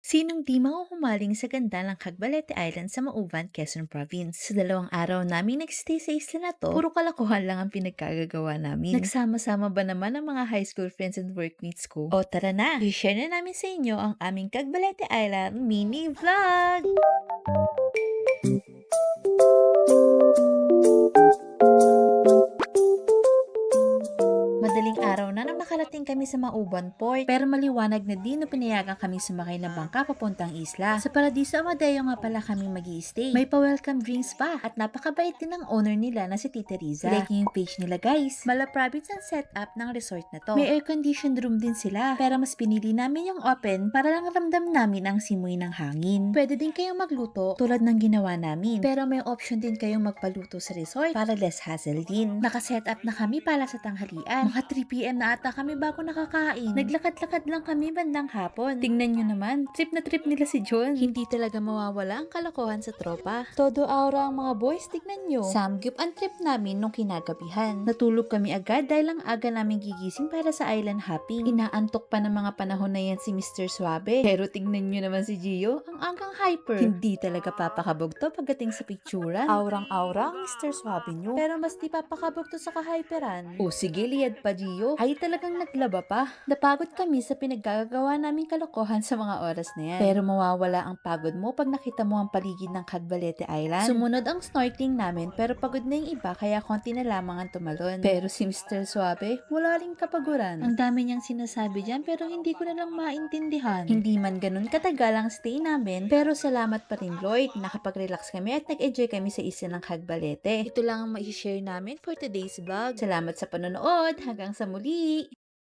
Sinong di mahuhumaling sa ganda ng Cagbalete Island sa Mauban, Quezon Province? Sa 2 araw naming nagstay sa isla na to, puro kalokohan lang ang pinagkagagawa namin. Nagsama-sama ba naman ang mga high school friends and workmates ko? O tara na, i-share na namin sa inyo ang aming Cagbalete Island mini vlog! Madaling araw na nang nakarating kami sa Mauban Port, pero maliwanag na din na pinayagan kami sumakay ng bangka papuntang isla. Sa Paradiso Amadeo nga pala kami mag-i-stay. May pa-welcome drinks pa at napakabait din ng owner nila na si Tita Riza. Like yung page nila guys. Malapробit ang setup ng resort na to. May air-conditioned room din sila, pero mas pinili namin yung open para lang ramdam namin ang simoy ng hangin. Pwede din kayong magluto tulad ng ginawa namin, pero may option din kayong magpaluto sa resort para less hassle din. Naka-setup na kami para sa tanghalian. Mga 3 PM na ata kami bago nakakain. Naglakad-lakad lang kami bandang hapon. Tingnan nyo naman, trip na trip nila si John. Hindi talaga mawawala ang kalokohan sa tropa. Todo aura ang mga boys, tignan nyo. Samgyup ang trip namin nung kinagabihan. Natulog kami agad dahil ang aga namin gigising para sa island hopping. Inaantok pa ng mga panahon na yan si Mr. Suabe. Pero tignan nyo naman si Gio, ang agang hyper. Hindi talaga papakabog to pagdating sa picturean. Aurang-aura ang Mr. Suabe nyo. Pero mas di papakabog to sa kahyperan. O sige, liad pa Gio. Ay talagang naglaba pa. Napagod kami sa pinaggagawa naming kalokohan sa mga oras na yan. Pero mawawala ang pagod mo pag nakita mo ang paligid ng Cagbalete Island. Sumunod ang snorkeling namin pero pagod na yung iba kaya konti na lamang ang tumalon. Pero si Mr. Suabe, wala ring kapaguran. Ang dami niyang sinasabi dyan pero hindi ko na lang maintindihan. Hindi man ganun katagal ang stay namin pero salamat pa rin Lloyd. Nakapag-relax kami at nag-enjoy kami sa isla ng Cagbalete. Ito lang ang ma-share namin for today's vlog. Salamat sa panonood. Hanggang sa muli!